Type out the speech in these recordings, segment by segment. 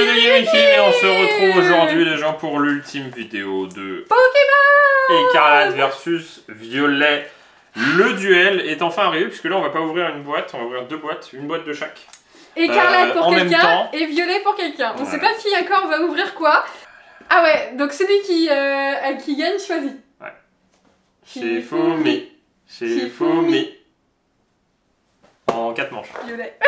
Nigiri et on se retrouve aujourd'hui les gens pour l'ultime vidéo de Pokémon Écarlate versus Violet. Le duel est enfin arrivé puisque là on va pas ouvrir une boîte, on va ouvrir deux boîtes, une boîte de chaque. Écarlate pour quelqu'un et Violet pour quelqu'un. On sait pas qui encore va ouvrir quoi. Ah ouais, donc celui qui gagne choisit. Ouais. Shifumi. Shifumi. En 4 manches. Violet.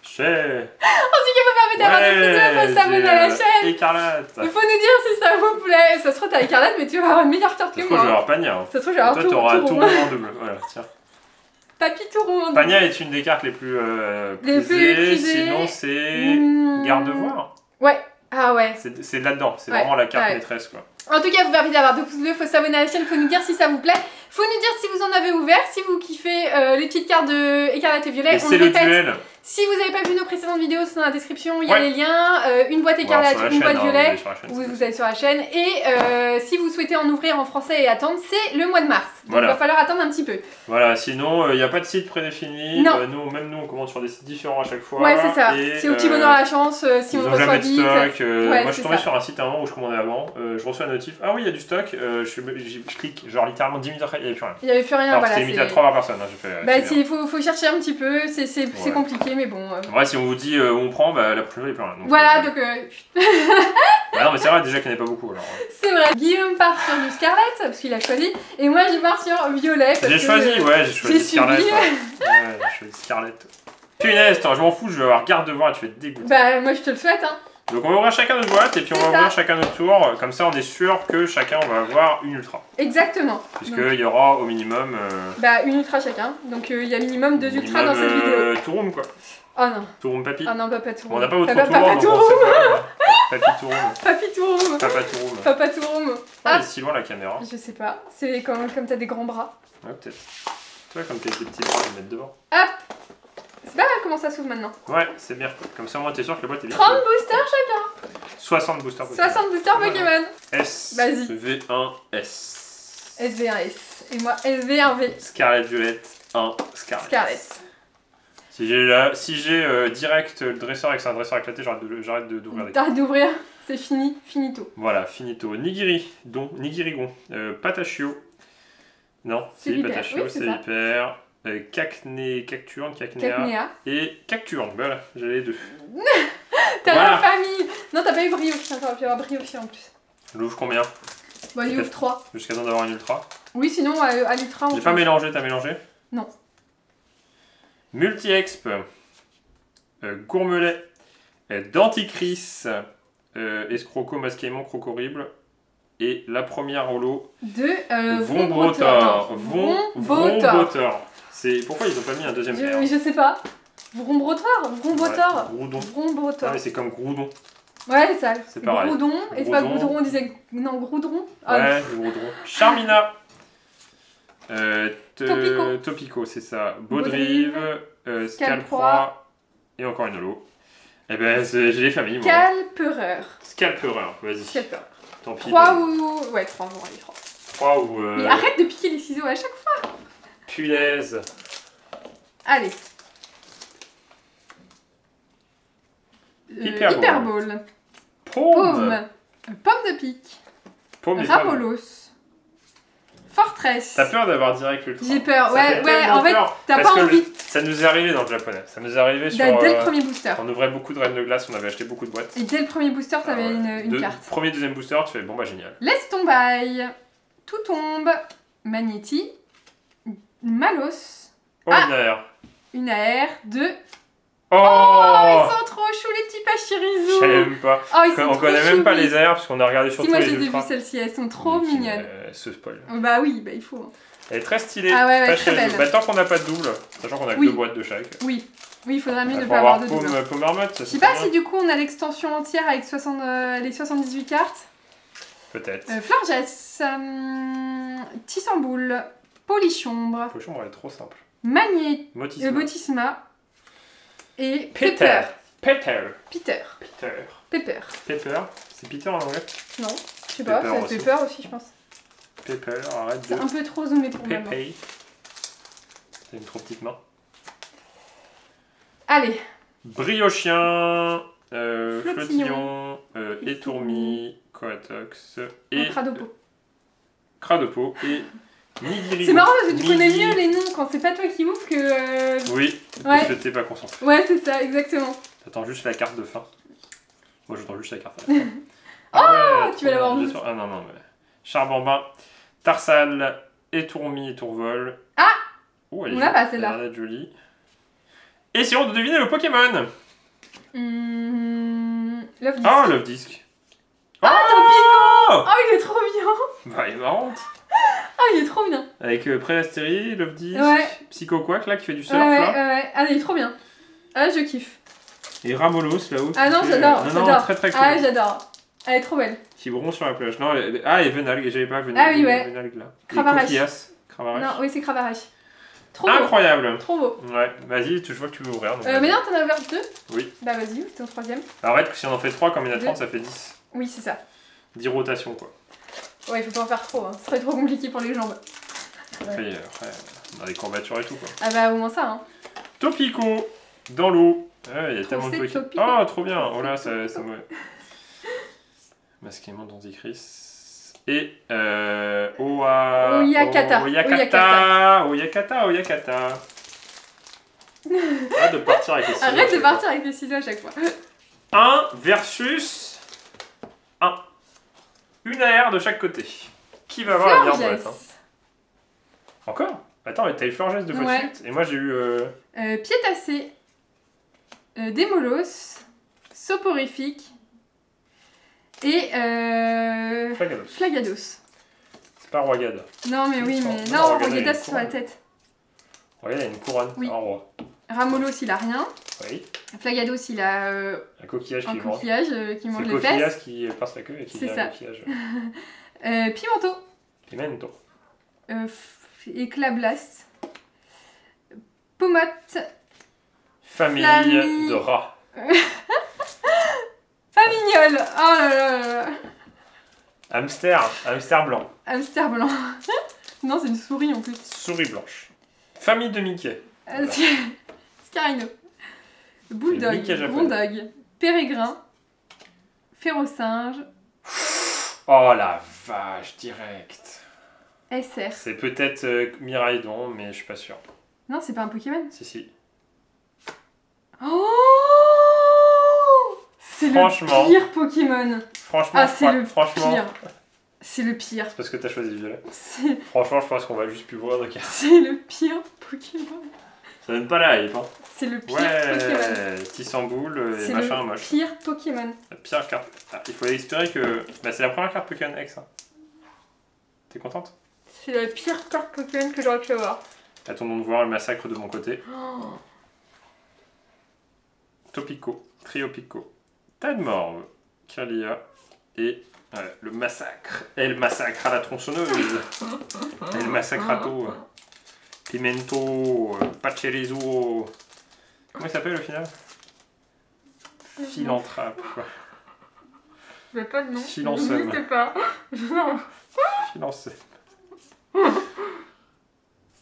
Ché. Ensuite, il faut permettre d'avoir des plaisirs, faut s'abonner à la chaîne. Écarlate. Il faut nous dire si ça vous plaît. Ça se trouve, t'as Écarlate, mais tu vas avoir une meilleure carte que moi. Ça se trouve, je vais avoir Pagna. Ça se trouve, je vais avoir toi, t'auras tout rond en double. Voilà, tiens. Papy tout rond en double. Pagna est une des cartes les plus prisées. Sinon, c'est Gardevoir. Ouais. Ah ouais. C'est là-dedans. C'est vraiment la carte maîtresse, quoi. En tout cas, vous permettez d'avoir 2 pouces bleus, faut s'abonner à la chaîne, faut nous dire si ça vous plaît, faut nous dire si vous en avez ouvert, si vous kiffez les petites cartes de Écarlate et Violet. Et c'est le duel. Si vous n'avez pas vu nos précédentes vidéos, c'est dans la description, il y a les liens, une boîte Écarlate, une boîte Violet, vous allez sur la chaîne, et si vous souhaitez en ouvrir en français et attendre, c'est le mois de mars, donc il va falloir attendre un petit peu. Voilà, sinon il n'y a pas de site prédéfini, même nous on commande sur des sites différents à chaque fois. Ouais, c'est ça, c'est au petit bonheur à la chance, si on reçoit vite. Moi je suis tombé sur un site à un moment où je commandais avant, je reçois un notif, ah oui il y a du stock, je clique, genre littéralement 10 minutes après, il n'y avait plus rien. Il n'y avait plus rien, voilà. C'est limité à 3 par personne, j'ai fait. Bah il faut chercher un petit peu, c'est compliqué, mais bon. Ouais, si on vous dit où on prend, bah la prochaine fois il n'y a plus rien. Donc, voilà, donc bah non mais c'est vrai déjà qu'il n'y en a pas beaucoup alors. C'est vrai, Guillaume part sur du Scarlet, parce qu'il a choisi, et moi je pars sur Violet. J'ai choisi Scarlet. Ouais, j'ai choisi Scarlet. Punaise, je m'en fous, je vais avoir Gardevoir et tu vas être dégoûté. Bah moi je te le souhaite hein. Donc on va ouvrir chacun notre boîte et puis on va ouvrir chacun notre tour, comme ça on est sûr que chacun on va avoir une ultra. Exactement. Puisqu'il y aura au minimum... Bah une ultra chacun, donc il y a minimum 2 ultras dans cette vidéo. Touroum quoi. Oh non. Touroum Papy. Oh non, Papa Touroum. On n'a pas votre Touroum, donc on sait pas. Papy Touroum. Papy Touroum. Papa Touroum. Papa Touroum. Ah, elle est si loin la caméra. Je sais pas, c'est comme t'as des grands bras. Ouais peut-être. Tu vois comme t'as des petits bras à mettre devant. Hop. C'est pas mal comment ça s'ouvre maintenant. Ouais, c'est bien. Comme ça, moi, t'es sûr que la boîte est bien. 30 boosters chacun. 60 boosters Pokémon. 60 boosters Pokémon. S. Vas-y. SV1S. SV1S. Et moi, SV1V. Scarlet Violet 1. Scarlet. Si j'ai direct le dresseur avec un dresseur éclaté, j'arrête d'ouvrir des cartes. T'arrêtes d'ouvrir, c'est fini. Finito. Voilà, finito. Nigirigon. Patachio. Non, si, Patachio, c'est hyper. Cacturne et Cacturne, voilà, j'avais les deux. T'as la famille. Non, t'as pas eu Brioche, t'aurais pu avoir Brioche en plus. J'ouvre combien? Bah, il ouvre 3. Jusqu'à temps d'avoir une ultra. Oui, sinon, à l'ultra, on... J'ai pas mélangé, t'as mélangé? Non. Multi-exp, Gourmelet, Denticris, Escroco, Masquaimant, Crocorible. Et la première holo de Vombotor. Pourquoi ils ont pas mis un deuxième R? Je sais pas. Vrombrotor. Groudon. Ah mais c'est comme Groudon. Ouais c'est ça. C'est pareil. Groudon. Et c'est pas Groudron, on disait... Non, Groudron. Ouais, Groudron. Charmina. Topico, c'est ça. Baudrive. Scalproie. Et encore une holo. Eh ben j'ai les familles moi. Scalpereur, vas-y. Scalpereur. Tant pis. 3 ou... Ouais, 3, bon, allez, 3. 3 ou... Mais arrête de piquer les ciseaux à chaque fois. Punaise. Allez. Hyperball. Paume. Pomme de pique. Rapolos. Fortress. T'as peur d'avoir direct l'ultra? J'ai peur, ouais, en fait, t'as pas envie. Ça nous est arrivé dans le japonais. Ça nous est arrivé sur... Dès le premier booster. On ouvrait beaucoup de reines de glace, on avait acheté beaucoup de boîtes. Et dès le premier booster, t'avais une carte. Premier, deuxième booster, tu fais bon bah génial. Laisse tomber. Tout tombe. Magnéti. Malos. Oh, une AR. Une AR de... Oh, ils sont trop choux les petits Pachirisu. J'aime pas. Oh, on connaît même pas les AR parce qu'on a regardé sur tous les ultras. Si, moi je les ai vues celles-ci, elles sont trop mignonnes. Ce spoil. Bah oui, bah il faut. Elle est très stylée. Ah ouais, très belle. Bah, tant qu'on n'a pas de double, sachant qu'on a que 2 boîtes de chaque. Oui, il faudrait mieux ne pas avoir de double. Je sais pas si du coup on a l'extension entière avec les 78 cartes. Peut-être. Florges, Tissamboule, Polichombre. Polichombre elle est trop simple. Motisma. Et Pepper. Pepper. C'est Peter en anglais? Non, je sais pas, c'est Pepper aussi je pense. Pepper, arrête de... C'est un peu trop zoomé pour moi. Pepper. T'as une trop petite main. Allez. Briochien, Flottillon, Étourmi, Coatox et... Cradopo et Nigiri. C'est marrant parce que tu connais mieux les noms quand c'est pas toi qui ouvres que... Oui, parce que t'es pas concentré. Ouais, c'est ça, exactement. T'attends juste la carte de fin. Moi, j'attends juste la carte. Oh, tu vas l'avoir vu. Ah non, mais... Charbambin, Tarsal, Étourmi, Étourvol. Ah, oh, on l'a pas celle-là. Elle est jolie. Et si on doit deviner le Pokémon. Love Disc. Oh, Love Disc. Ah, Topico. Oh, il est trop bien. Bah, il est marrant. Ah, il est trop bien. Avec Préastérie, Love Disc, ouais. Psycho Quack là qui fait du surf ouais, là. Ouais. Ah, il est trop bien. Ah, je kiffe. Et Ramolos là-haut. Ah non, j'adore. Non, très très cool. Ah, j'adore. Elle est trop belle. Qui bront sur la plage. Non, et Venalg, j'avais pas Venalg. Ah oui, ouais. Venalg là. Cravache. Cravache. Non, oui, c'est Cravache. Trop beau. Incroyable. Trop beau. Ouais, vas-y, je vois que tu veux ouvrir. Mais non, t'en as ouvert 2. Oui. Bah vas-y, c'est ton 3ème. Arrête, si on en fait 3, comme il y en a 30, ça fait 10. Oui, c'est ça. 10 rotations quoi. Ouais, il faut pas en faire trop, hein. Ce serait trop compliqué pour les jambes. Après, dans les courbatures et tout quoi. Ah bah au moins ça, hein. Topico, dans l'eau. Ouais, il y a tellement de Pokémon. Oh, trop bien. Oh là, ça me... Masquement d'Antichrist. Et Oyakata. Arrête de partir avec les ciseaux. Arrête de partir avec les ciseaux à chaque fois. 1 versus 1. Une AR de chaque côté. Qui va avoir la meilleure boîte hein. Encore? Attends, t'as eu Florges deux fois de suite. Et moi j'ai eu... Piétacé. Démolos. Soporifique. Et Flagados. C'est pas Roigade. Non mais oui, mais non, Roigada c'est sur la tête. Roigada il a une couronne, oui. Un roi. Ramolos il a rien. Oui. Flagados il a un coquillage qui mange les fesses. C'est le coquillage qui passe la queue et qui vient le coquillage. Pimento. Éclablas. Pomote. Famille de rats. Famignol. Oh là là. Hamster blanc. Hamster blanc. Non, c'est une souris en plus. Souris blanche. Famille de Mickey. Scarino. Bulldog. Grondog. Pérégrin. Férocinge. Oh la vache, direct. SR. C'est peut-être Miraidon, mais je suis pas sûr. Non, c'est pas un Pokémon. Si. Oh, c'est le pire Pokémon. Franchement, c'est le pire. C'est le pire. C'est parce que t'as choisi violet. Franchement, je pense qu'on va juste plus voir de cas. C'est le pire Pokémon. Ça donne pas la hype, hein. C'est le pire Pokémon. Tissamboule et machin moche. C'est le pire Pokémon. La pire carte. Ah, il faut espérer que... Bah, c'est la première carte Pokémon X. Hein. T'es contente? C'est la pire carte Pokémon que j'aurais pu avoir. Attendons de voir le massacre de mon côté. Oh. Topico, Triopico, Tadmorve, Kirlia et le massacre. El massacre à la tronçonneuse. El massacrato. Pimento, Pacherizo. Comment il s'appelle au final? Philanthrape, quoi. Je veux pas de nom. Philancem. Je sais pas. Philancem.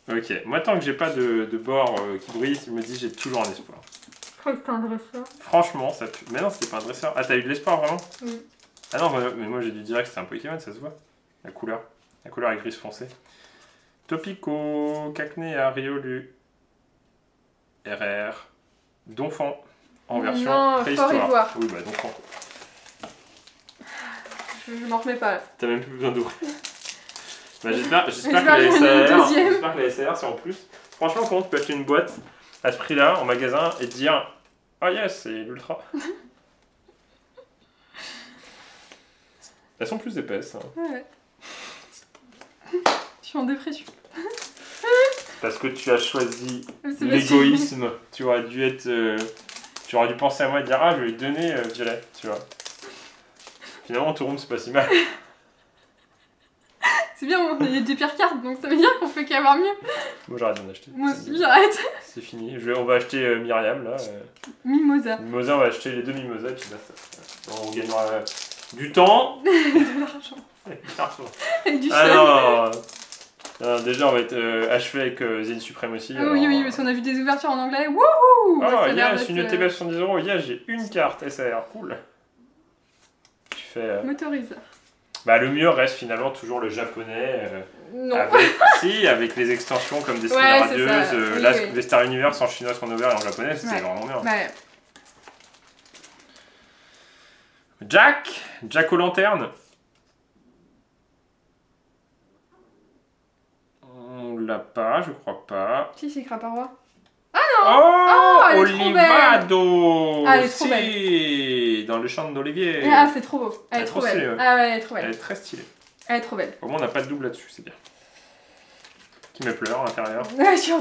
Ok, moi tant que j'ai pas de bord qui brille, je me dis j'ai toujours un espoir. Je crois que c'était un dresseur. Franchement, ça pue. Mais non, c'était pas un dresseur. Ah, t'as eu de l'espoir vraiment? Oui. Ah non, mais moi j'ai dû dire que c'était un Pokémon, ça se voit. La couleur est grise foncé. Topico, Cacnea, Riolu, RR, Donphan, en version préhistoire. Oui, bah Donphan. Je m'en remets pas là. T'as même plus besoin d'ouvrir. Bah, j'espère que la SR c'est en plus. Franchement, comment tu peux acheter une boîte à ce prix-là en magasin et te dire ah yes, c'est l'ultra. Elles sont plus épaisses. Hein. Ouais. Je suis en dépression. Parce que tu as choisi l'égoïsme. Tu aurais dû penser à moi et dire ah je vais lui donner violet, tu vois. Finalement Touroum c'est pas si mal. C'est bien, on a des pires cartes, donc ça veut dire qu'on fait qu'avoir mieux. Moi j'arrête d'en acheter. Moi aussi j'arrête. C'est fini. On va acheter Myriam là. Mimosa. Mimosa, on va acheter les deux Mimosa et puis basta. On gagnera du temps. De l'argent. Et de l'argent. Et du Alors, Déjà, on va être achevé avec Zine Suprême aussi. Alors, oui, parce qu'on a vu des ouvertures en anglais. Wouhou! Oh, yes, une TB à 70 €. Yes, j'ai une carte SAR. Cool. Tu fais. M'autorise. Bah, le mieux reste finalement toujours le japonais. Non. Avec les extensions comme Destiny Radieuse. Là, les Star Universe en chinois qu'on a ouvert et en japonais, c'était vraiment bien. Ouais. Jack aux lanternes. On l'a pas, je crois pas. Si, c'est Craparois. Ah non! elle est Olivado! Ah, elle est trop belle. Dans le champ d'Olivier. Ah, c'est trop beau. Elle est trop belle. Stylée, ouais. Ah ouais, elle est trop belle. Elle est très stylée. Elle est trop belle. Au moins, on n'a pas de double là-dessus, c'est bien. Qui me pleure à l'intérieur. Ouais, je suis en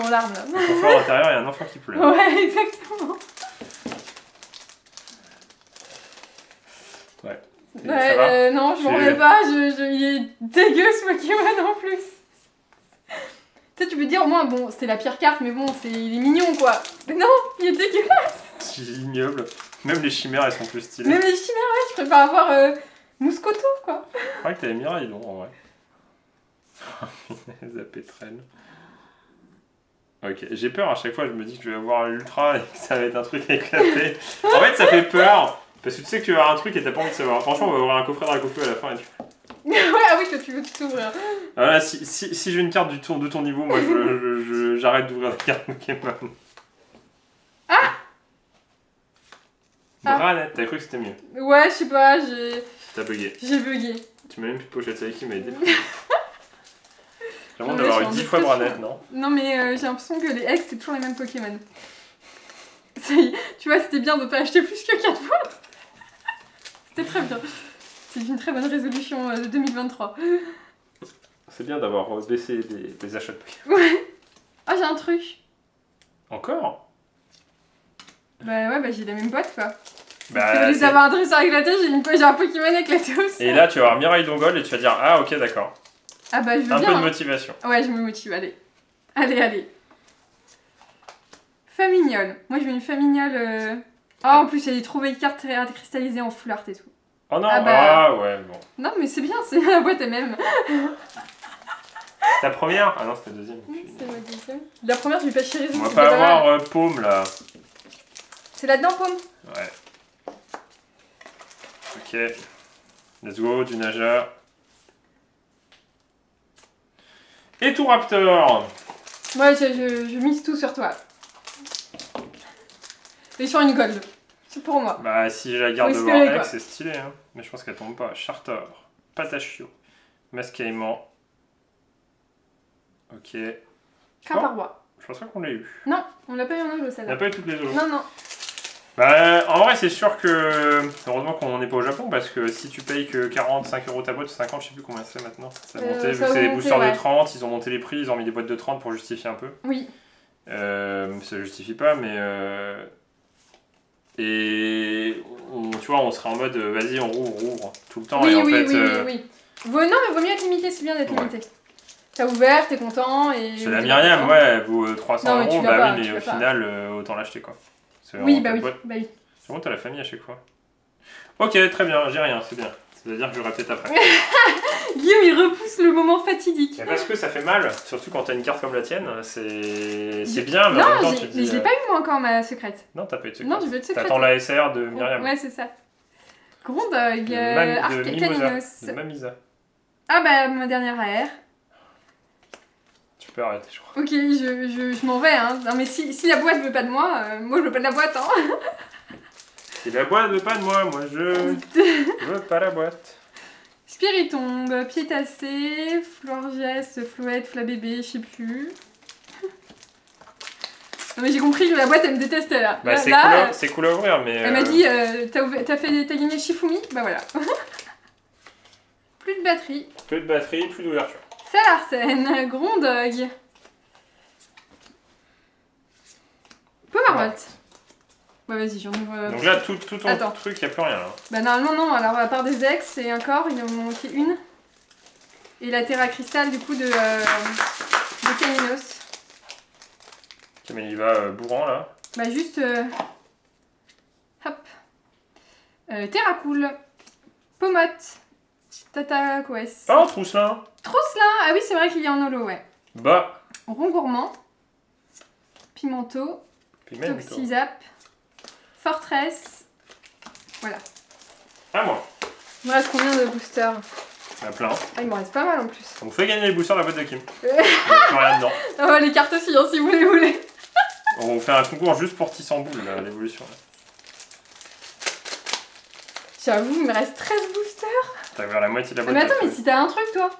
larmes là. Un enfant à l'intérieur et un enfant qui pleure. Ouais, exactement. Ouais. Ouais, non, je m'en remets pas. Il est dégueu ce Pokémon en plus. Tu sais, tu peux te dire au moins, bon, c'était la pire carte, mais bon, il est mignon quoi. Mais non, il est dégueulasse. C'est ignoble. Même les chimères, elles sont plus stylées. Même les chimères, ouais, je préfère avoir Mouscoto quoi. Je crois que t'avais Miraidon en vrai. Zapétrel. Ok, j'ai peur à chaque fois, je me dis que je vais avoir l'ultra et que ça va être un truc éclaté. En fait, ça fait peur. Parce que tu sais que tu vas avoir un truc et t'as pas envie de savoir. Franchement, on va ouvrir un coffret dans la coffre à la fin et tu... Ouais, ah oui, que tu veux tout ouvrir. Voilà, si j'ai une carte de ton niveau, moi j'arrête d'ouvrir des cartes Pokémon. Ah! Branette, t'as cru que c'était mieux? Ouais, je sais pas, T'as bugué. J'ai bugué. Tu m'as même plus de pochette avec qui m'a aidé. J'ai l'impression d'avoir eu 10 fois Branette, non? Non, mais j'ai l'impression que les ex, c'est toujours les mêmes Pokémon. Tu vois, c'était bien de pas acheter plus que 4 boîtes. C'était très bien. C'est une très bonne résolution de 2023. C'est bien d'avoir baissé les achats de Pokémon. Ouais. Ah, j'ai un truc. Encore? Bah ouais, j'ai la même boîte quoi. Bah, au lieu d'avoir un dresseur éclaté, j'ai un Pokémon éclaté aussi. Et là, tu vas avoir Miraidon Gold et tu vas dire ah ok d'accord. Ah bah je veux bien. Un peu de hein. motivation. Ouais, je me motive, allez. Allez. Famignol. Moi je veux une Famignol. Oh, en plus, il y a des trop belles cartes cristallisées en full art et tout. Oh non, ah ouais, bon. Non, mais c'est bien, c'est la boîte elle-même. C'est ta première? Ah non, c'était la deuxième. C'est ma deuxième. La première, je vais pas chérir. On va pas avoir Paume là. C'est là-dedans, Paume? Ouais. Ok. Let's go, du Naja. Et tout Raptor. Ouais, je mise tout sur toi. Et sur une gold. C'est pour moi. Bah, si j'ai la garde de Warnex, c'est stylé, hein. Mais je pense qu'elle tombe pas. Charter, Patachio, Mascaïman. Ok. Craparois. Je pense pas qu'on l'a eu. Non, on l'a pas eu en holo celle-là. On n'a pas eu toutes les autres. Non. Bah, en vrai, c'est sûr que. Heureusement qu'on n'est pas au Japon parce que si tu payes que 45 € ta boîte, 50, je sais plus combien c'est maintenant. Ça a monté, vu que c'est des boosters de 30, ils ont monté les prix, ils ont mis des boîtes de 30 pour justifier un peu. Oui. Ça justifie pas, mais. Et. Tu vois, on serait en mode vas-y, on rouvre tout le temps. Oui, et en fait, oui. Non, mais vaut mieux être limité, c'est bien d'être limité. T'as ouvert, t'es content et. C'est la Myriam, ouais, elle vaut 300 €, bah oui, mais au final, autant l'acheter quoi. Oui, bah oui. C'est bon, t'as la famille à chaque fois. Ok, très bien, j'ai rien, c'est bien. C'est-à-dire que j'aurai peut-être après. Guillaume, il repousse le moment fatidique. Parce que ça fait mal, surtout quand t'as une carte comme la tienne, c'est bien, mais non, en même temps tu te dis... je l'ai pas eu moi encore ma secrète. Non, t'as pas eu de secrète. Non, je veux de secrète. T'attends la SR de Myriam. Ouais, c'est ça. Grondog, Caninos. De Mamisa. Ah bah, ma dernière AR. Tu peux arrêter, je crois. Ok, je m'en vais, hein. Non, mais si la boîte veut pas de moi, moi je veux pas de la boîte, hein. Si la boîte veut pas de moi je veux pas la boîte. Spiritombe, Piétassé, Florges, Flouette, Flabébé, je sais plus. Non mais j'ai compris que la boîte elle me détestait là. Bah c'est cool à ouvrir mais... Elle m'a dit, t'as gagné Shifumi? Bah voilà. Plus de batterie. Plus de batterie, plus d'ouverture. Salarsen, Grondog. Pomarot. Bah vas-y, j'en ouvre... Donc là, tout ton truc, y'a plus rien là. Bah normalement non, alors à part des ex et encore, il en manquait une. Et la Terra Cristal du coup de Caninos. Ok, mais il va bourrant là. Bah juste... hop. Terra Cool. Pomote. Petite attaque, ouais. Oh, Trousselin. Trousselin, ah oui, c'est vrai qu'il est en holo, ouais. Bah. Rond gourmand. Pimento. Toxizap. Fortress. Voilà. Ah, moi. Il me reste combien de boosters? Il y en a plein. Ah, il me reste pas mal en plus. On fait gagner les boosters de la boîte de Kim. Il n'y a plus rien dedans. Ah, les cartes aussi, hein, si vous les voulez. On fait un concours juste pour Tissamboul, l'évolution. J'avoue, il me reste 13 boosters. T'as ouvert la moitié de la boîte. Mais attends, mais si t'as un truc, toi.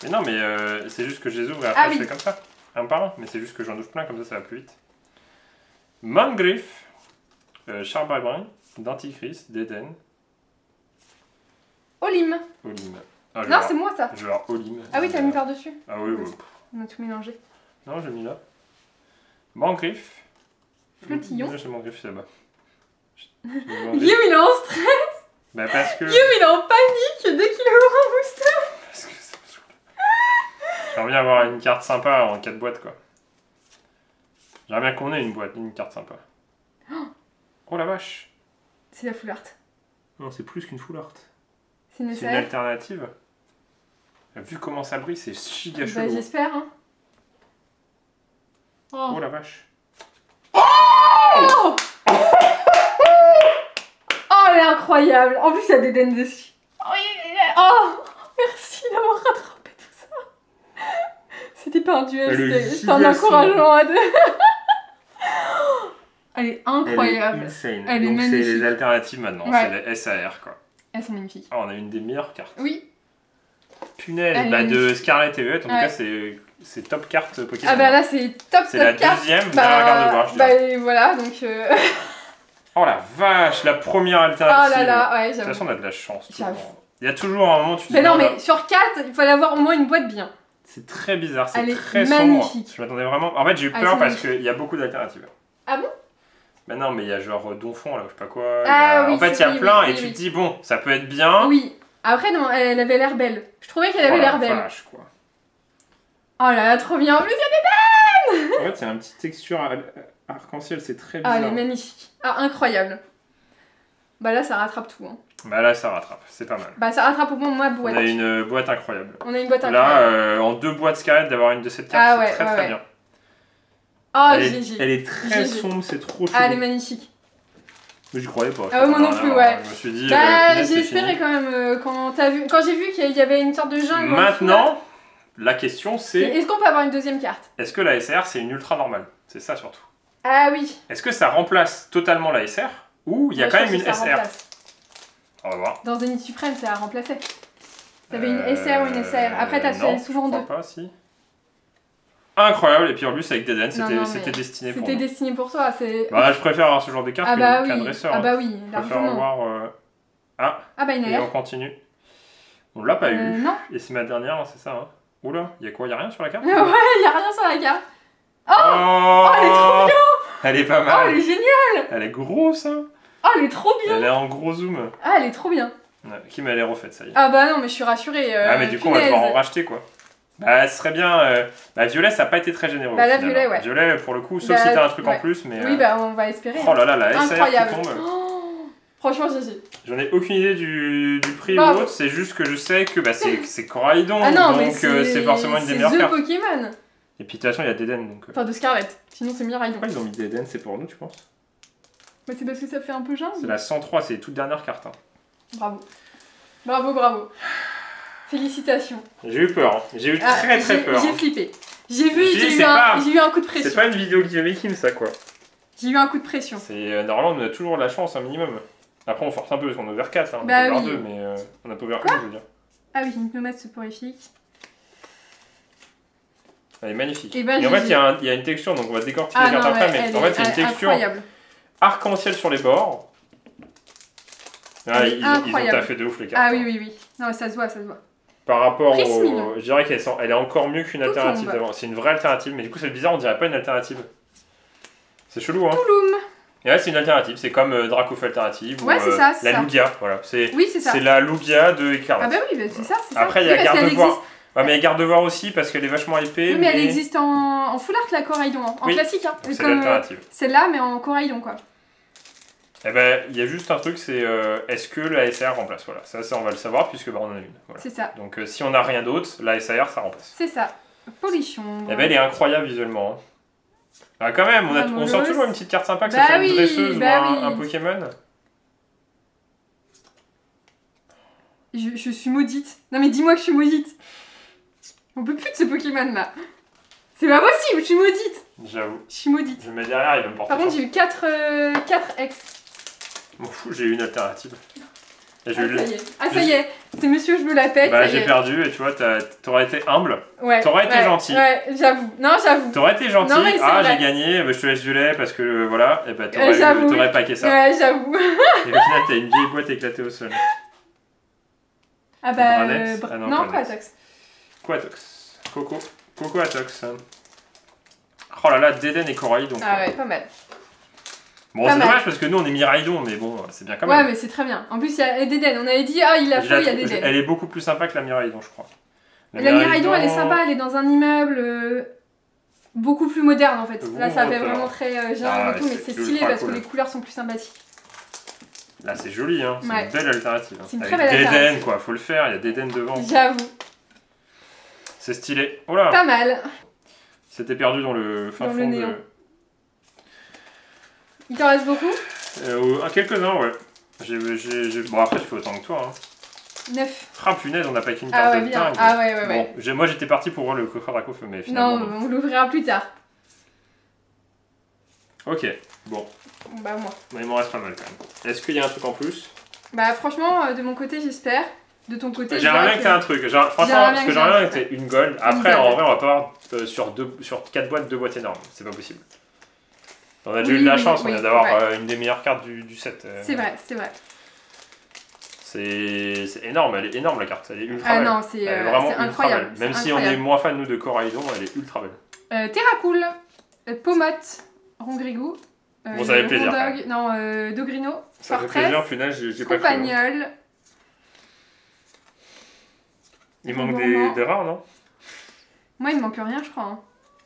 Mais non, mais c'est juste que je les ouvre et après je fais comme ça. Un par un. Mais c'est juste que j'en ouvre plein, comme ça va plus vite. Mangriff. Charbabrin. Dentifrice. Déden. Olim. Olim. Ah, non, c'est moi ça. Je vais avoir Olim. Ah oui, t'as mis par-dessus. Ah oui, oui. On a tout mélangé. Non, j'ai mis là. Mangriff. Flottillon. J'ai Mangriff là-bas. Guillaume, il est en stress. Bah parce que... Guillaume, il est en panique dès qu'il ouvre un booster. Parce que ça me saoule. J'aimerais bien avoir une carte sympa en 4 boîtes, quoi. J'aimerais bien qu'on ait une carte sympa. Oh la vache. C'est la full art. Non, c'est plus qu'une full art. C'est une alternative. Vu comment ça brille, c'est giga chelou. Bah j'espère, hein. Oh la vache. Oh oh, elle est incroyable. En plus, il y a des dents dessus. Oh, merci d'avoir rattrapé tout ça. C'était pas un duel, c'était un encouragement à deux. Elle est incroyable. Elle est magnifique. C'est les alternatives maintenant, c'est les SAR, quoi. Elles sont magnifiques. Ah, on a une des meilleures cartes. Oui. Punaise, bah de Scarlet et Violet, en tout cas, c'est top carte Pokémon. Ah bah là, c'est top carte. C'est la deuxième derrière Gardevoir, je dirais. Bah voilà, donc... Oh la vache, la première alternative. Oh là là, ouais, j'avoue. De toute façon, on a de la chance. Il y a toujours un moment où tu te dis... Mais non, mais sur 4, il fallait avoir au moins une boîte bien. C'est très bizarre, c'est très magnifique. sombre. Je m'attendais vraiment... En fait, j'ai eu peur parce qu'il y a beaucoup d'alternatives. Ah bon? Bah non, mais il y a genre Donfond, là, je sais pas quoi. Ah, oui, en fait, il y a plein et tu te dis, bon, ça peut être bien. Oui. Après, non, elle avait l'air belle. Je trouvais qu'elle avait l'air belle. Vache, quoi. Oh là là, trop bien. En plus, il y a des dents. En fait, il y a une petite texture arc-en-ciel, c'est très bizarre. Ah, elle est magnifique. Ah, incroyable. Bah là, ça rattrape tout. Hein. Bah là, ça rattrape, c'est pas mal. Bah ça rattrape au moins ma boîte. On a une boîte incroyable. On a une boîte incroyable. Là, en 2 boîtes Scarlet, d'avoir une de cette carte, c'est très bien. Oh, elle est très sombre, c'est trop chou. Ah, elle est magnifique. Mais j'y croyais pas. Ah, moi non plus, ouais. Je me suis dit. Bah, j'ai espéré quand même quand j'ai vu qu'il y avait une sorte de jungle. Maintenant, la question c'est. Est-ce qu'on peut avoir une deuxième carte? Est-ce que la SR c'est une ultra normale? C'est ça surtout. Ah oui. Est-ce que ça remplace totalement la SR ou il y a quand même une SR? On va voir. Dans Zénith Suprême, ça a remplacé. T'avais une SR ou une SR. Après, t'as souvent deux. Pas, si. Incroyable, et puis en plus avec Déden, c'était destiné pour moi. C'était destiné pour toi. Bah, je préfère avoir ce genre de carte qu'un dresseur. Ah bah oui, je préfère avoir. Ah bah une et on continue. On l'a pas eu. Non. Et c'est ma dernière, c'est ça. Hein. Oula, il y a quoi? Il y a rien sur la carte? Ouais, il y a rien sur la carte. Oh, elle est trop bien. Elle est pas mal. Oh, elle est géniale. Elle est grosse, hein. Oh, elle est trop bien. Elle est en gros zoom. Ah, elle est trop bien. Ouais, qui m'a l'air refaite, ça y est. Ah bah non, mais je suis rassurée. Ah, mais du coup, on va devoir en racheter, quoi. Bah, ce serait bien. Bah, Violet, ça n'a pas été très généreux. Bah, la Violet, ouais. Violet, pour le coup, sauf si t'as un truc en plus, mais. Oui, bah, on va espérer. Oh là là, la SR incroyable. qui tombe. Oh, franchement, GG. J'en ai aucune idée du prix ou autre, c'est juste que je sais que bah, c'est Coraidon, donc c'est forcément une des meilleures cartes. C'est The Pokémon. Et puis de toute façon, il y a Déden. Donc, enfin, de Scarlet. Sinon, c'est Miraidon. Pourquoi ils ont mis Déden? C'est pour nous, tu penses? Bah, c'est parce que ça fait un peu jungle. C'est la 103, c'est les toutes dernières cartes. Hein. Bravo. Bravo, bravo. Félicitations. J'ai eu peur, hein. J'ai eu très peur. J'ai flippé. J'ai eu un coup de pression. C'est pas une vidéo Guillaume et Kim, ça, quoi. J'ai eu un coup de pression. Normalement, on a toujours la chance, un minimum. Après, on force un peu, parce qu'on a ouvert 4, hein. On a ouvert 2, mais on a pas ouvert 1, je veux dire. Ah oui, une pneumate soporifique. Elle est magnifique. Et, en fait, il y a une texture, donc on va décortiquer les cartes après, mais en fait, c'est une texture arc-en-ciel sur les bords. Ah, ils ont taffé de ouf les cartes. Ah oui. Non, ça se voit, Par rapport au... Je dirais qu'elle est encore mieux qu'une alternative d'avant. C'est une vraie alternative, mais du coup c'est bizarre, on dirait pas une alternative. C'est chelou, hein. Touloum. Et là c'est une alternative, c'est comme Dracouf alternative ou la Lugia, voilà. C'est la Lugia de Écarlate. Ah bah oui, c'est ça. Après il y a Gardevoir. Ouais, mais il y a Gardevoir aussi parce qu'elle est vachement épée. Oui, mais elle existe en full art la Coraidon, en classique. Hein. C'est l'alternative. Celle-là, mais en Coraidon, quoi. Eh ben, il y a juste un truc, c'est est-ce que la SAR remplace? Voilà, ça on va le savoir puisque on en a une. Voilà. C'est ça. Donc si on n'a rien d'autre, la SAR ça remplace. C'est ça. Polichon. Eh ben, elle est incroyable visuellement. Hein. Ah, quand même, on sort toujours une petite carte sympa que ça soit une dresseuse ou un Pokémon. Je suis maudite. Non mais dis-moi que je suis maudite. On peut plus de ce Pokémon là. C'est pas possible, je suis maudite. J'avoue. Je suis maudite. Je me mets derrière, il va me porter. Par contre, j'ai eu 4 ex. M'en fous, j'ai eu une alternative. Et ça y est. Ah, ça y est. C'est monsieur, je me la pète. Bah, j'ai perdu et tu vois, t'aurais été humble. Ouais. T'aurais été gentil. Ouais, j'avoue. Non, j'avoue. T'aurais été gentil. Non, j'ai gagné, bah, je te laisse du lait parce que voilà. Et bah, t'aurais paqué ça. Ouais, j'avoue. Et au final, t'as une vieille boîte éclatée au sol. Ah bah. non, Quatox. Quatox. Coco Atox. Oh là là, Deden et Corail. Ah ouais, pas mal. Bon, c'est dommage parce que nous on est Miraidon, mais bon, c'est bien quand même. Ouais, mais c'est très bien. En plus, il y a Deden. On avait dit, ah, il la faut, il y a Deden. Elle est beaucoup plus sympa que la Miraidon, je crois. La Miraidon, elle est sympa, elle est dans un immeuble beaucoup plus moderne en fait. Là, ça fait vraiment très jungle et tout, mais c'est stylé parce que les couleurs sont plus sympathiques. Là, c'est joli, hein. C'est une belle alternative. C'est une très belle alternative. Deden, quoi, faut le faire, il y a Deden devant. J'avoue. C'est stylé. Oh là. Pas mal. C'était perdu dans le fin fond de... Il t'en reste beaucoup? Quelques-uns, ouais. Bon, après, je fais autant que toi. Hein. 9. Ah, punaise, on n'a pas qu'une carte de dingue. Ah ouais. Bon, moi, j'étais parti pour voir le coffre Dracofeu, mais finalement... Non, on l'ouvrira plus tard. Ok, bon. Bah, moi. Mais il m'en reste pas mal, quand même. Est-ce qu'il y a un truc en plus? Bah, franchement, de mon côté, j'espère. De ton côté, j'aimerais bien que t'aies un truc. Franchement, ce que j'aimerais bien que t'aies une gold. Après, en vrai, on va pas avoir sur 4 boîtes, 2 boîtes énormes. C'est pas possible. On a déjà eu de la chance, on vient d'avoir une des meilleures cartes du set. C'est vrai, c'est vrai. C'est énorme, elle est énorme la carte. Elle est ultra belle. Ah non, c'est incroyable. Belle. Même si on est moins fan nous de Coraidon, elle est ultra belle. Terracool, Pomote, Rongrigou. Bon, ça fait plaisir. Dogrino, ça fait plaisir, punaise, j'ai pas cru. Compagnol. Il manque des rares, non? Moi, il me manque rien, je crois. Hein.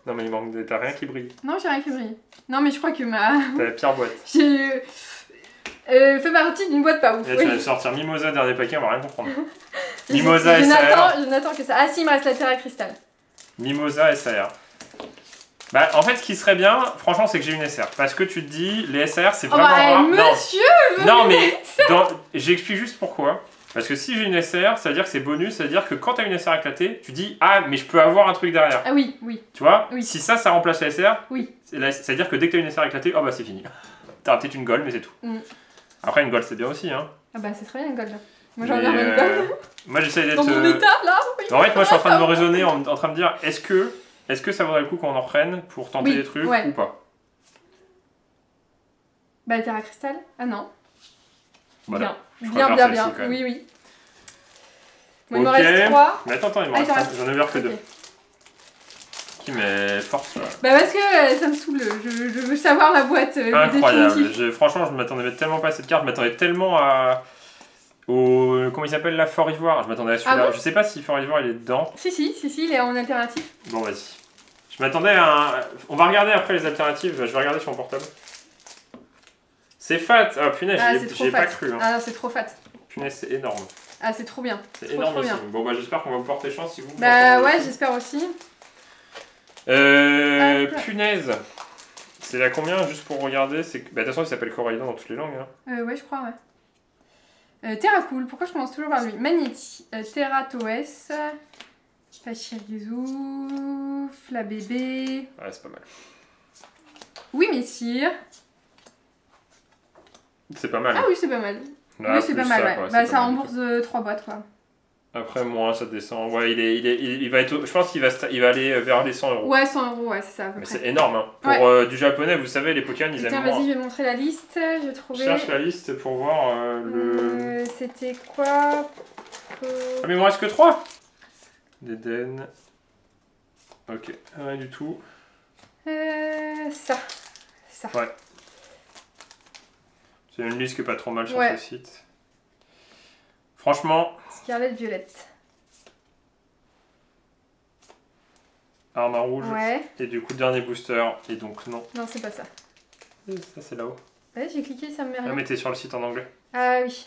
Non, mais t'as rien qui brille. Non, j'ai rien qui brille. Non, mais je crois que T'as la pire boîte. J'ai fait partie d'une boîte pas ouf. Et tu vas sortir Mimosa, dernier paquet, on va rien comprendre. Mimosa SAR. Je n'attends que ça. Ah si, il me reste la Terra Cristal. Mimosa SAR. Bah, en fait, ce qui serait bien, franchement, c'est que j'ai une SR. Parce que tu te dis, les SR, c'est vraiment rare. Monsieur Non, mais j'explique juste pourquoi. Parce que si j'ai une SR, ça veut dire que c'est bonus, ça veut dire que quand t'as une SR éclatée, tu dis ah mais je peux avoir un truc derrière. Ah oui. Tu vois oui. Si ça remplace la SR, oui. Ça veut dire que dès que t'as une SR éclatée, oh bah c'est fini. T'auras peut-être une gold mais c'est tout. Après une gold c'est bien aussi hein. Ah bah c'est très bien une gold. Moi j'en ai une gold. Moi j'essaie d'être... Dans mon état là En fait moi je suis en train de me raisonner, en train de dire est-ce que ça vaudrait le coup qu'on en reprenne pour tenter des trucs ou pas? Bah Terra Cristal? Ah non. Voilà. Bien. Oui. Bon, il me reste 3. Mais attends, il me reste. J'en ai ouvert que 2. Qui met force là. Bah parce que ça me saoule, je veux savoir la boîte. Incroyable. Franchement, je m'attendais tellement pas à cette carte, je m'attendais tellement comment il s'appelle là, Fort Ivoire. Je m'attendais à celui-là. Ah bon, je sais pas si Fort Ivoire il est dedans. Si, il est en alternative. Bon, vas-y. Je m'attendais à On va regarder après les alternatives, je vais regarder sur mon portable. C'est fat! Ah punaise, j'ai pas cru. Hein. Ah c'est trop fat. Punaise, c'est énorme. Ah c'est trop bien. C'est énorme aussi. Bon bah j'espère qu'on va vous porter chance si vous... Bah ouais, j'espère aussi. Punaise. C'est la combien juste pour regarder? Bah attention, il s'appelle Coraidon dans toutes les langues. Hein. Ouais, je crois, ouais. Terracool, pourquoi je commence toujours par lui? Magnéti, Terratoes, Pachirizu, Flabébé. Ouais, c'est pas mal. Oui, messire. C'est pas mal. Ah oui, c'est pas mal. Là, oui, c'est pas mal, ouais. Bah ça rembourse 3 boîtes, quoi. Après, moins, ça descend. Ouais, il va être... Je pense qu'il va aller vers les 100 €. Ouais, 100 €, ouais, c'est ça. Mais c'est énorme, hein. Pour du japonais, vous savez, les Pokémon, ils aiment moins. Vas-y, je vais montrer la liste. Je trouvais... Cherche la liste pour voir le... C'était quoi? Ah, mais il me reste que 3. Deden. Ok, rien du tout. Ça. Ouais. C'est une liste qui est pas trop mal sur ce site. Franchement... Scarlet Violette. Arme rouge. Ouais. Et du coup, dernier booster. Et donc, non. Non, c'est pas ça. Ça, c'est là-haut. Ouais, j'ai cliqué, ça me met rien. Ah, mais t'es sur le site en anglais. Ah oui.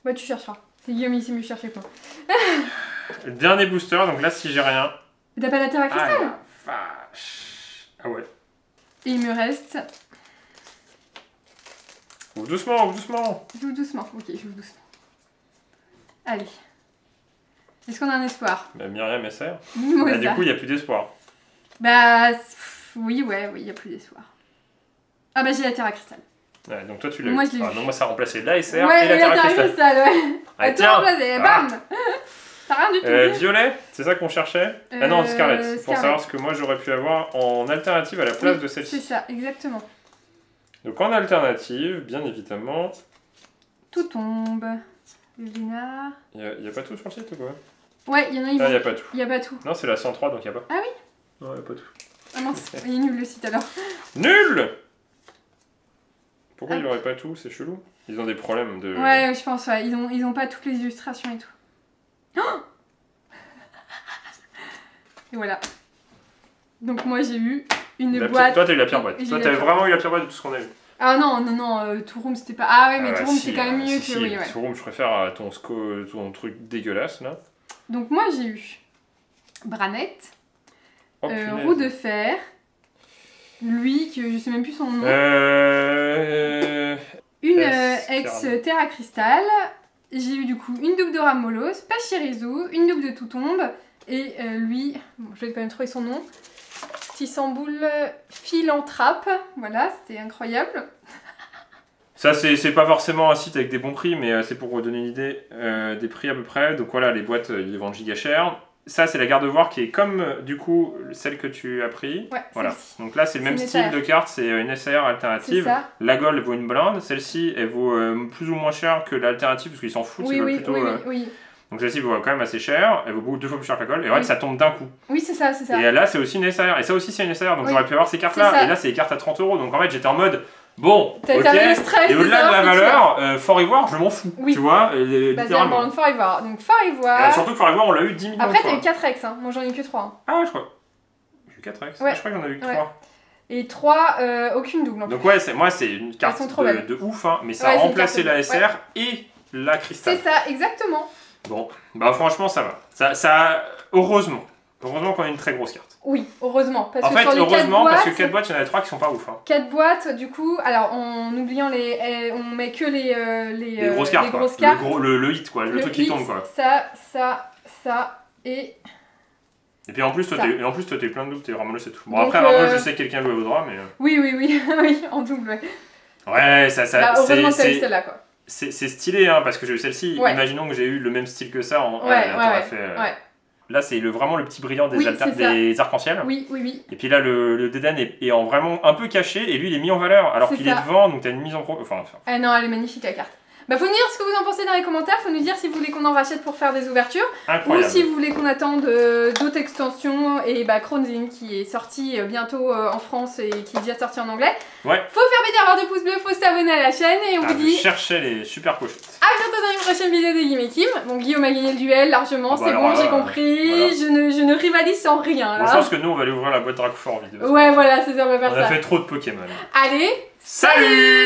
Bah, tu chercheras. C'est Guillaume, il sait mieux chercher quoi. Le dernier booster, donc là, si j'ai rien. T'as pas la terre à cristal? Ah, la vache. Ah ouais. Et il me reste. Ouvre doucement, ouvre doucement. J'ouvre doucement, ok, j'ouvre doucement. Allez. Est-ce qu'on a un espoir? Bah, Myriam SR. Mimosa. Bah, du coup, il n'y a plus d'espoir. Bah, oui, il n'y a plus d'espoir. Ah bah, j'ai la terre à cristal. Ouais, donc toi, tu l'as eu. Moi, je l'ai non, moi, ça a remplacé l'ASR ouais, et la terre à cristal. Ouais, Ah, tout remplacé, bam. T'as rien du tout. Violet, c'est ça qu'on cherchait? Ah non, Scarlet. Pour savoir ce que moi, j'aurais pu avoir en alternative à la place de celle-ci. C'est ça, exactement. Donc en alternative, bien évidemment... Tout tombe. Le Vénard. Il n'y a pas tout sur le site ou quoi? Ouais, il y en a une. Ah, il n'y a pas tout. Il n'y a pas tout. Non, c'est la 103, donc il n'y a pas. Ah oui? Non, il n'y a pas tout. Ah mince, il est nul le site alors. Nul! Pourquoi il n'aurait pas tout? C'est chelou. Ils ont des problèmes de... Ouais, je pense, ouais. Ils ont pas toutes les illustrations et tout. Oh et voilà. Donc moi j'ai eu une boîte. Toi t'as eu la pire boîte. Toi t'avais vraiment eu la pire boîte de tout ce qu'on a eu. Ah non, Two Room c'était pas... Ah ouais, mais Two Room c'est quand même mieux que... Oui, ouais. Two Room, je préfère ton truc dégueulasse là. Donc moi j'ai eu Branette, Roue de Fer, lui que je sais même plus son nom, une ex-terre à cristal, j'ai eu du coup une double de Ramolos, Pachirisu, une double de Toutombe, et lui, bon, je vais quand même trouver son nom, Tissamboul Philanthrape, voilà, c'était incroyable. Ça, c'est pas forcément un site avec des bons prix, mais c'est pour vous donner une idée des prix à peu près. Donc voilà, les boîtes, ils les vendent giga cher. Ça, c'est la garde-voir qui est comme, du coup, celle que tu as pris. Ouais, voilà. Donc là, c'est le même style de carte, c'est une SR alternative. La Gold vaut une blinde. Celle-ci, elle vaut plus ou moins cher que l'alternative, parce qu'ils s'en foutent. Oui. Donc celle-ci vaut quand même assez cher. Elle vaut 2 fois plus cher que la Gold. Et en fait, ça tombe d'un coup. Oui, c'est ça. Et là, c'est aussi une SR. Et ça aussi, c'est une SR. Donc j'aurais pu avoir ces cartes-là. Et là, c'est les cartes à 30 €. Donc en fait, j'étais en mode... Bon, ok, et au-delà de la valeur, Fort Ivoire, je m'en fous, tu vois, littéralement. Fort Ivoire, donc Fort Ivoire... surtout que Fort Ivoire, on l'a eu 10 millions de fois. Après, t'as eu 4 ex, hein. Moi j'en ai eu que 3. Hein. Ah ouais, je crois. J'ai eu 4 ex, je crois que j'en ai eu 3. Et 3, aucune double. Donc ouais, moi c'est une carte de ouf, hein, mais ça a remplacé la SR et la cristal. C'est ça, exactement. Bon, bah franchement ça va. Ça heureusement qu'on a une très grosse carte. Oui, heureusement. Parce que sur les 4 boîtes, parce que 4 boîtes, il y en a 3 qui sont pas ouf. Hein. 4 boîtes, du coup, alors en oubliant on met que les grosses cartes. Le hit, quoi, le truc qui tombe, quoi. Ça, et... Et puis en plus, toi, t'as eu plein de doubles, t'es Ramolos et tout. Bon, après, Ramolos, je sais que quelqu'un lui vaudra, mais... Oui, en double, ouais. Ouais, ça heureusement que t'as eu celle-là, quoi. C'est stylé, hein, parce que j'ai eu celle-ci. Ouais. Imaginons que j'ai eu le même style que ça. Ouais. Là, c'est vraiment le petit brillant des arcs-en-ciel. Oui. Et puis là, le Dédane est vraiment un peu caché, et lui, il est mis en valeur, alors qu'il est devant, donc t'as une mise en pro... Ah non, elle est magnifique, la carte. Bah, faut nous dire ce que vous en pensez dans les commentaires, faut nous dire si vous voulez qu'on en rachète pour faire des ouvertures. Incroyable. Ou si vous voulez qu'on attende d'autres extensions, et Kronzing qui est sorti bientôt en France et qui est déjà sorti en anglais. Ouais. Faut faire péter avoir des pouces bleus, faut s'abonner à la chaîne, et on vous dit... Cherchez les super pochettes. A bientôt dans une prochaine vidéo de Guillaume et Kim. Bon, Guillaume a gagné le duel largement, c'est bon, j'ai compris. Voilà. Je ne rivalise sans rien. Là. Bon, je pense que nous, on va aller ouvrir la boîte Dragfort vidéo. Ouais, voilà, c'est ça, on va faire ça. On a fait trop de Pokémon. Allez, salut!